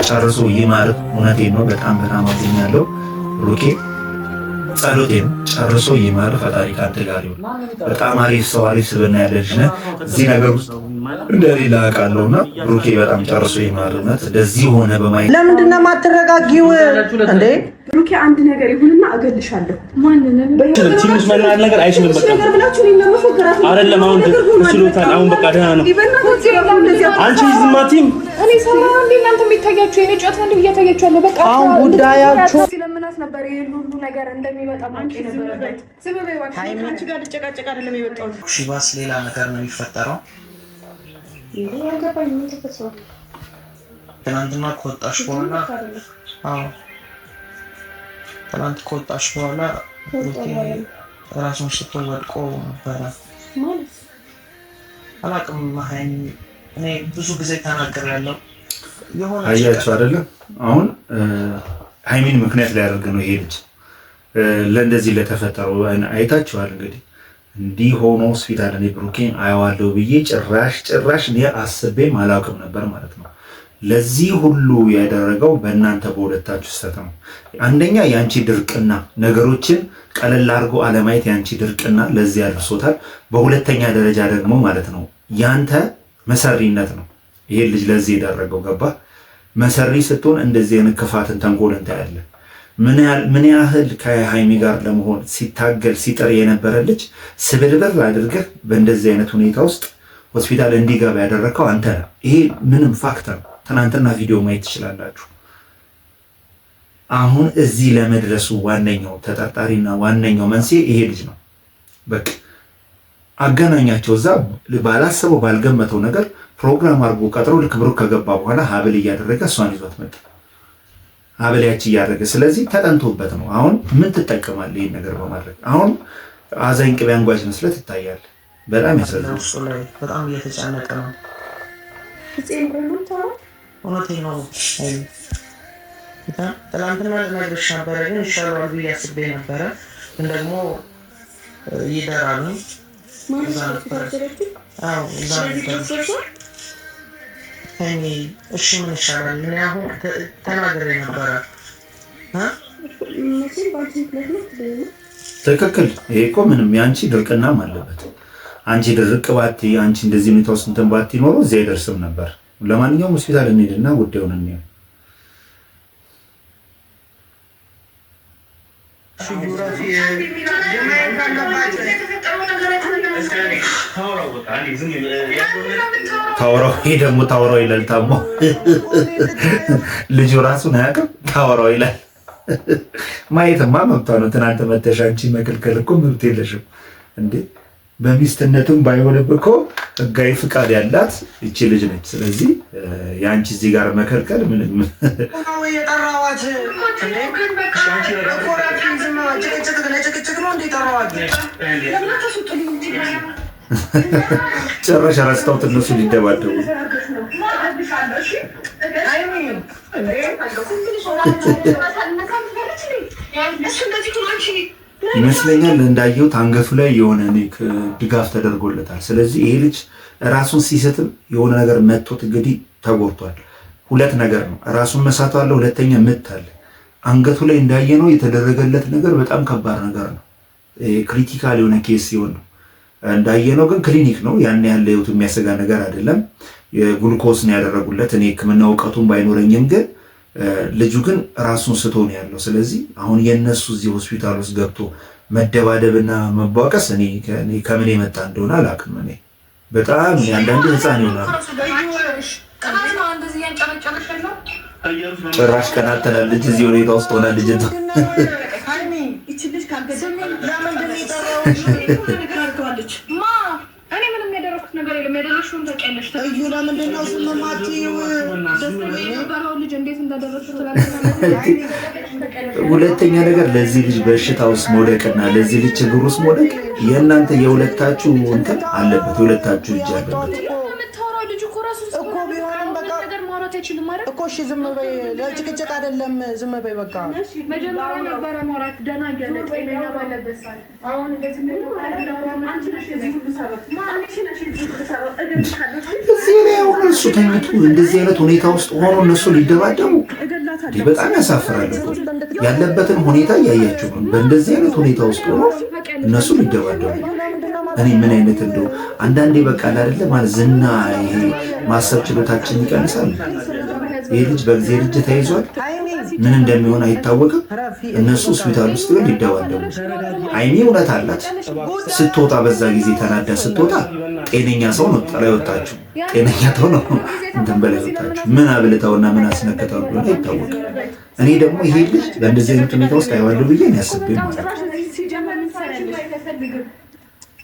ጨርሶ ይማርክ። እውነቴን ነው። በጣም አዝኛለሁ ብሩኬ። ጸሎቴን ጨርሶ ይማር። ፈጣሪ ካንተ ጋር ይሁን። በጣም አሪፍ ሰው አሪፍ ስብዕና ያለ ልጅ ነህ። እዚህ ነገር ውስጥ እንደሌላ አውቃለሁና ብሩኬ በጣም ጨርሶ ይማር። እውነት እንደዚህ ሆነ በማየት ለምንድን ነው የማትረጋጊው እንዴ? ብሩኬ አንድ ነገር ይሁንና እገልሻለሁ። ትንሽ መናገር ነገር አይችልም። በቃ አይደለም አሁን ትችሉታል። አሁን በቃ ደህና ነው። አንቺ ዝም አትይም። እኔ ሰማ እንዴ እናንተ የሚታያችሁ የኔ ጫት ነው እያታያችሁ ያለው። በቃ አሁን ጉዳያችሁ ስለምናስ ነበር ይሄ ሁሉ ነገር እንደሚመጣ ማንቺ ነበር። ዝም በይ ዋሽ አንቺ ጋር ልጨቃጨቅ አይደለም የመጣው። ሺባስ ሌላ ነገር ነው የሚፈጠረው። ይሄ ያገባኝ ምን ተፈጠረ? ትናንትና ከወጣሽ በኋላ ትናንት ከወጣሽ በኋላ ራሱን ስቶ ወድቆ ነበረ ማለት አላውቅም። እኔ ብዙ ጊዜ ተናግሬያለሁ። የሆነ አያችሁ አይደለም አሁን ሃይሚን ምክንያት ላይ ያደርገ ነው ይሄ ልጅ ለእንደዚህ ለተፈጠረው አይታችኋል። እንግዲህ እንዲህ ሆኖ ሆስፒታል እኔ ብሩኬን አየዋለሁ ብዬ ጭራሽ እኔ አስቤም አላውቅም ነበር ማለት ነው። ለዚህ ሁሉ ያደረገው በእናንተ በሁለታችሁ ስህተት ነው። አንደኛ የአንቺ ድርቅና ነገሮችን ቀለል አድርጎ አለማየት የአንቺ ድርቅና ለዚህ ያደርሶታል። በሁለተኛ ደረጃ ደግሞ ማለት ነው ያንተ መሰሪነት ነው ይሄ ልጅ ለዚህ የዳረገው። ገባ? መሰሪ ስትሆን እንደዚህ አይነት ክፋትን ተንኮልን ታያለህ። ምን ያህል ከሃይሚ ጋር ለመሆን ሲታገል ሲጥር የነበረ ልጅ ስብርብር አድርገህ በእንደዚህ አይነት ሁኔታ ውስጥ ሆስፒታል እንዲገባ ያደረግከው አንተ ነህ። ይሄ ምንም ፋክተር ነው። ትናንትና ቪዲዮ ማየት ትችላላችሁ። አሁን እዚህ ለመድረሱ ዋነኛው ተጠርጣሪና ዋነኛው መንስኤ ይሄ ልጅ ነው። በቃ አገናኛቸው። እዛ ባላሰበው ባልገመተው ነገር ፕሮግራም አድርጎ ቀጥሮ ልክ ብሩክ ከገባ በኋላ ሀብል እያደረገ እሷን ይዟት መጣ። ሀብል ያቺ እያደረገ ስለዚህ ተጠንቶበት ነው። አሁን ምን ትጠቀማለህ ይህን ነገር በማድረግ? አሁን አዛኝ ቅቤ አንጓች መስለህ ትታያለህ። በጣም ያሳዝናል። በጣም እየተጨነቀ ነው። እውነቴን ነው። ትናንትና ልነግርሽ ነበረ ግን ይሻለዋል ብዬ አስቤ ነበረ። ግን ደግሞ ይደራሉ። እሺ ምን ይሻላል? እኔ አሁን ተናግሬ ነበረ። ትክክል። ይሄ እኮ ምንም የአንቺ ድርቅናም አለበት። አንቺ ድርቅ ባቲ አንቺ እንደዚህ ሁኔታ ውስጥ እንትን ባቲ ኖሮ እዚያ አይደርስም ነበር። ለማንኛውም ሆስፒታል እንሂድና ጉዳዩን እንየው። ታወራው ይሄ ደግሞ ታወራው ይላል። ታሞ ልጁ ራሱን አያውቅም። ታወራው ይላል። ማየትማ መብቷ ነው። ትናንት መተሽ አንቺ መከልከል እኮ መብት የለሽም እንዴ። በሚስትነቱም ባይሆንም እኮ ህጋዊ ፍቃድ ያላት እቺ ልጅ ነች። ስለዚህ የአንቺ እዚህ ጋር መከልከል ምንም ጭራሽ ረስተውት እነሱ ሊደባደቡ ይመስለኛል። እንዳየሁት አንገቱ ላይ የሆነ ድጋፍ ተደርጎለታል። ስለዚህ ይሄ ልጅ ራሱን ሲስትም የሆነ ነገር መቶት እንግዲህ ተጎድቷል። ሁለት ነገር ነው፣ ራሱን መሳቱ አለ፣ ሁለተኛ ምት አለ። አንገቱ ላይ እንዳየነው የተደረገለት ነገር በጣም ከባድ ነገር ነው። ክሪቲካል የሆነ ኬስ ሲሆን ነው እንዳየነው። ግን ክሊኒክ ነው፣ ያን ያህል ህይወቱ የሚያሰጋ ነገር አይደለም። የግሉኮስ ነው ያደረጉለት። እኔ ሕክምና እውቀቱን ባይኖረኝም ግን ልጁ ግን ራሱን ስቶ ነው ያለው። ስለዚህ አሁን የነሱ እዚህ ሆስፒታል ውስጥ ገብቶ መደባደብና መቧቀስ እኔ ከምን የመጣ እንደሆነ አላውቅም። እኔ በጣም አንዳንዴ ህፃን ይሆናል። ጭራሽ ቀናት ትላለች እዚህ ሁኔታ ውስጥ ሆና ልጅቷ ነገር የለም። ያደረሽውን ታውቂያለሽ። እዩ ለምንድን ነው ዝም የማትይው? ልጅ እንዴት እንዳደረሽ ሁለተኛ ነገር ለዚህ ልጅ በሽታ ውስጥ መውደቅና ለዚህ ልጅ ችግር ውስጥ መውደቅ የእናንተ የሁለታችሁ እንትን አለበት፣ የሁለታችሁ እጅ አለበት። የምታወራው ልጅ እኮ ራሱ እኮ ቢሆንም በቃ ነገር ማውራት አይችልም ማለት እኮ እሺ ዝም በይ ለጭቅጭቅ አይደለም ዝም በይ በቃ መጀመሪያ ነበረ ማውራት ደህና ገለ ጤነኛ ባለበት ሰዓት አሁን እንደዚህ ነው አንቺ ነሽ ሁሉ ሰበብ ማንቺ ነሽ ሁሉ ሰበብ እዚህ ነው እሱ ተኝቶ እንደዚህ አይነት ሁኔታ ውስጥ ሆኖ እነሱ ሊደባደቡ በጣም ያሳፍራል። ያለበትን ሁኔታ እያያችሁ ነው። በእንደዚህ አይነት ሁኔታ ውስጥ ሆኖ እነሱ ሊደባደቡ እኔ ምን አይነት እንደው አንዳንዴ በቃ አይደለ ማለት ዝና ይሄ ማሰብ ችሎታችን ይቀንሳል። ይሄ ልጅ በጊዜ ልጅ ተይዟል። ምን እንደሚሆን አይታወቅም። እነሱ ሆስፒታል ውስጥ ግን ሊደባደቡ አይኔ እውነት አላት። ስትወጣ በዛ ጊዜ ተናዳ ስትወጣ ጤነኛ ሰው ነው ጥላ ወጣችሁ። ጤነኛ ሰው ነው እንትን በላይ ወጣችሁ። ምን አብልታውና ምን አስነከታው እንደሆነ አይታወቅም። እኔ ደግሞ ይሄ ልጅ በእንደዚህ አይነት ሁኔታ ውስጥ አይዋለሁ ብዬ ነው ያስብኝ ማለት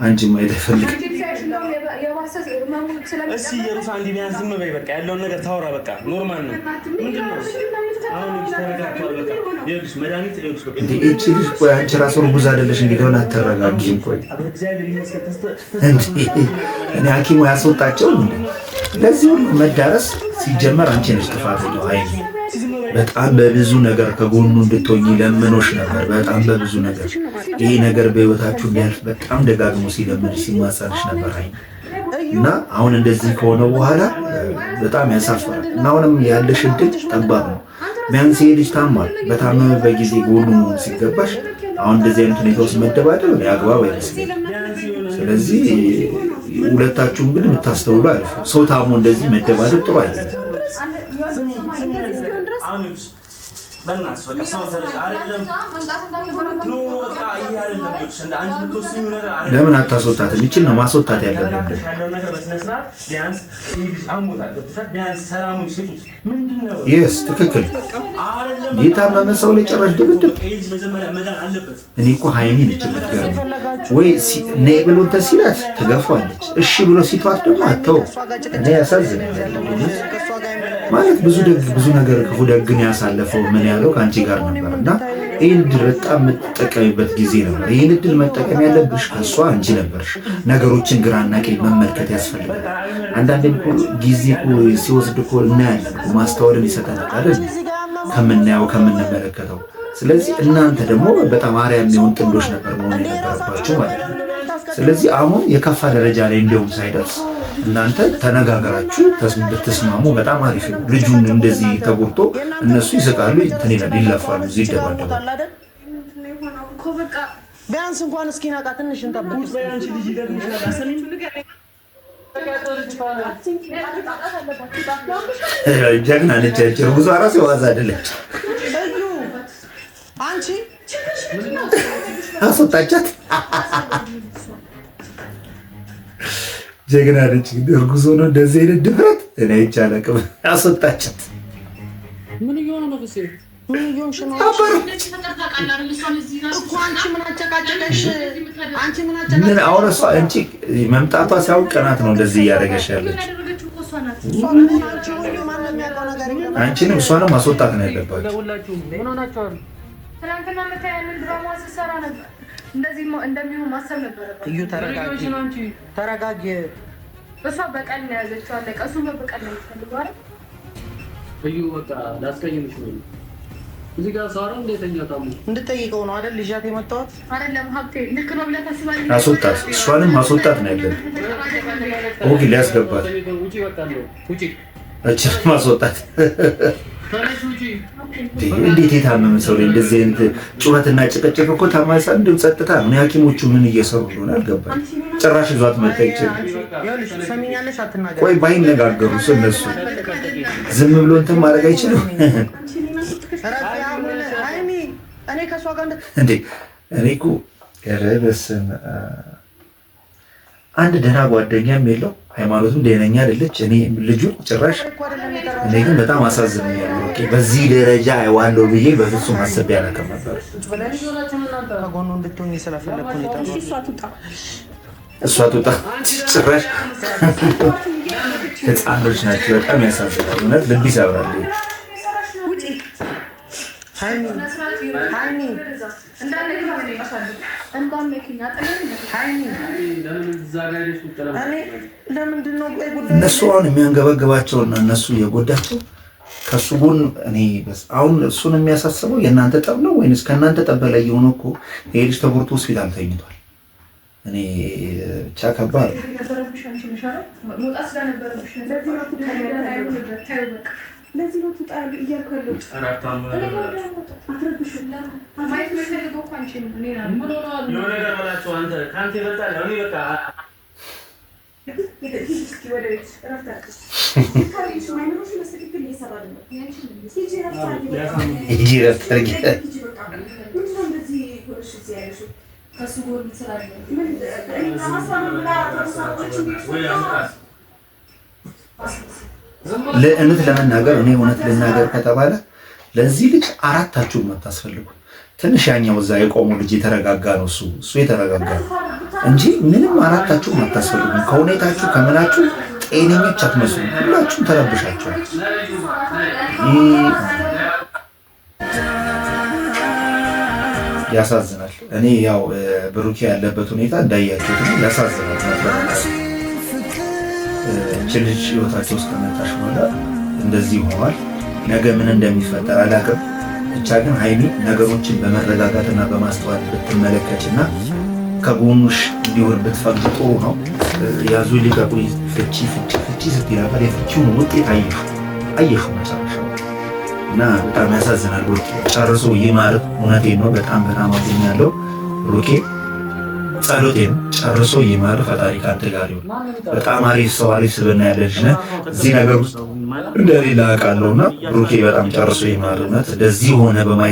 አንቺ ማየት አይፈልግም። እስኪ የሩሳ አንዲ ቢያንስ ዝም በይ በቃ ያለውን ነገር ታወራ በቃ ኖርማል ነው። ምንድነው አሁን ተረጋግቷል። በቃ ይኸውልሽ መድኃኒት ይኸውልሽ በቃ እንዴ እቺ ልጅ ቆይ አንቺ ራሱ ሩዝ አይደለሽ እንዴ ነው አተረጋግኝ። ቆይ እኔ ሐኪሙ ያስወጣቸው እንዴ ለዚህ ሁሉ መዳረስ ሲጀመር አንቺ ነሽ ጥፋተኛው። አይ በጣም በብዙ ነገር ከጎኑ እንድትሆኚ ለምኖሽ ነበር። በጣም በብዙ ነገር ይሄ ነገር በህይወታችሁ እንዲያልፍ በጣም ደጋግሞ ሲለምንሽ ሲማጸንሽ ነበር። አይ እና አሁን እንደዚህ ከሆነ በኋላ በጣም ያሳፍራል። እና አሁንም ያለሽ እድል ጠባብ ነው። ቢያንስ ይሄ ልጅ ታሟል። በታመመበት ጊዜ ጎኑ ሲገባሽ አሁን እንደዚህ አይነት ሁኔታ ውስጥ መደባደብ አግባብ አይመስልም። ስለዚህ ሁለታችሁም ግን የምታስተውሉ አሪፍ። ሰው ታሞ እንደዚህ መደባደብ ጥሩ አይደለም። ለምን አታስወጣትም? ይችል ነው ማስወጣት ያለብን። ይስ ትክክል። የታመመ ሰው ላይ ጭራሽ ድብድብ። እኔ እኮ ሀይሚ ነች ወይ ነይ ብሎ እንትን ሲላት ትገፋለች። እሺ ብሎ ሲተዋት ደግሞ አተው። እኔ ያሳዝነኛል ማለት ብዙ ነገር ክፉ ደግን ያሳለፈው ምን ያለው ከአንቺ ጋር ነበር እና ይህን እድል በጣም የምትጠቀሚበት ጊዜ ነበር። ይህን እድል መጠቀም ያለብሽ ከእሷ አንቺ ነበርሽ። ነገሮችን ግራና ቀኝ መመልከት ያስፈልጋል። አንዳንዴ ጊዜ ሲወስድ እኮ እናያለን፣ ማስተዋልን ይሰጠናል አይደል ከምናየው ከምንመለከተው። ስለዚህ እናንተ ደግሞ በጣም አርአያ የሚሆን ጥንዶች ነበር መሆን የነበረባችሁ ማለት ነው። ስለዚህ አሁን የከፋ ደረጃ ላይ እንዲሁም ሳይደርስ እናንተ ተነጋገራችሁ ብትስማሙ በጣም አሪፍ ነው። ልጁን እንደዚህ ተጎድቶ እነሱ ይስቃሉ፣ እንትን ይላል፣ ይለፋሉ፣ እዚህ ይደባደባሉ። ቢያንስ እንኳን እስኪ ናቃ ትንሽ እንጠብቅ። ጀግና ነች። ብዙ አራስ ዋዛ አይደለች። አንቺ አስወጣቻት። ጀግና ነች። እርጉዝ ሆኖ እንደዚህ አይነት ድፍረት እኔ አይቻለቅም። አስወጣቻት። ምን ይሆን ነው ፍሴ? ምን ይሆን ነው? እኮ አንቺ ምን አጨቃጨቀሽ? አንቺ ምን አጨቃጨቀሽ? ምን አሁን እሷ አንቺ መምጣቷ ሲያውቅ ቀናት ነው እንደዚህ እያደረገች ያለች። አንቺንም እሷንም ማስወጣት ነው ያለባችሁ። ምን ሆናችኋል? ትናንትና መታየን ድራማ ሲሰራ ነበር። እንደዚህ እንደሚሆን ማሰብ ነበረበት። እዩ ተረጋጊ። እሷ በቀል ነው ያዘችው። አለቀ። እሱ በቀል ነው የሚፈልገው አይደል? እዩ በቃ ላስቀይምሽ ነው። እዚህ ጋር ሳራ እንደተኛ ታሙ እንድጠይቀው ነው አይደል? ልጃት የመጣሁት አይደለም። ሀብቴ ልክ ነው ብለህ ታስባለህ? አስወጣት። እሷንም ማስወጣት ነው ያለብን። ኦኬ ሊያስገባት ውጪ ወጣለሁ። ውጪ እቺ ማስወጣት እንዴት የታመመ ሰው ላይ እንደዚህ አይነት ጩኸትና ጭቅጭቅ እኮ ታማሳ እንደው ጸጥታ ነው። ሐኪሞቹ ምን እየሰሩ እንደሆነ አልገባኝ። ጭራሽ ይዟት መጣ ይችላል። ቆይ ባይነጋገሩ እነሱ ዝም ብሎ እንትን ማድረግ አይችልም እንዴ? እኔ እኮ በስመ አብ አንድ ደህና ጓደኛም የለው፣ ሃይማኖቱም ደህነኛ አይደለች። እኔ ልጁ ጭራሽ እኔ ግን በጣም አሳዝነኛል። ኦኬ በዚህ ደረጃ አይዋለው ብዬ በፍጹም አስቤ አላውቅም ነበር። እሷ ትውጣ ጭራሽ ህፃኖች ናቸው። በጣም ያሳዝናል። እውነት ልብ ይሰብራል። ለምንድን ነው እነሱ አሁን የሚያንገበግባቸውና እነሱ የጎዳቸው ከሱ ጎን እኔ አሁን እሱን የሚያሳስበው የእናንተ ጠብ ነው ወይንስ ከእናንተ ጠብ በላይ የሆነ እኮ ይሄ ልጅ ተጎድቶ ሆስፒታል ተኝቷል። እኔ ብቻ ከባድ ለዚህ ነው ተጣሉ እያልከሉ ለእውነት ለመናገር እኔ እውነት ልናገር ከተባለ ለዚህ ልጅ አራታችሁም አታስፈልጉ። ትንሽ ያኛው እዛ የቆመው ልጅ የተረጋጋ ነው፣ እሱ የተረጋጋ ነው እንጂ ምንም አራታችሁም አታስፈልጉም። ከሁኔታችሁ ከምናችሁ ጤነኞች አትመስሉ። ሁላችሁም ተረብሻችኋል። ያሳዝናል። እኔ ያው ብሩኬ ያለበት ሁኔታ እንዳያችሁት ነው፣ ያሳዝናል። ልጅ ህይወታቸው ውስጥ ከመጣሽ በኋላ እንደዚህ ሆኗል። ነገ ምን እንደሚፈጠር አላውቅም። ብቻ ግን ሀይሚ ነገሮችን በመረጋጋትና በማስተዋል ብትመለከችና ከጎኑሽ እንዲሆን ብትፈቅድ ጥሩ ነው። ያዙ ሊቀቁኝ ፍቺ ስትይ ነበር። የፍቺውን ውጤት አየሹ መጨረሻው እና በጣም ያሳዝናል። ጨርሶ ይማርክ። እውነቴን ነው። በጣም አዝኛለሁ ብሩኬ። ጸሎቴ ነው። ጨርሶ ይማር። ፈጣሪ ካንተ ጋር ይሁን። በጣም አሪፍ ሰው አሪፍ ስብዕና ያለ ልጅ ነህ። እዚህ ነገር ውስጥ እንደሌላ አውቃለሁና ብሩኬ በጣም ጨርሶ ይማር። እውነት እንደዚህ ሆነ በማየት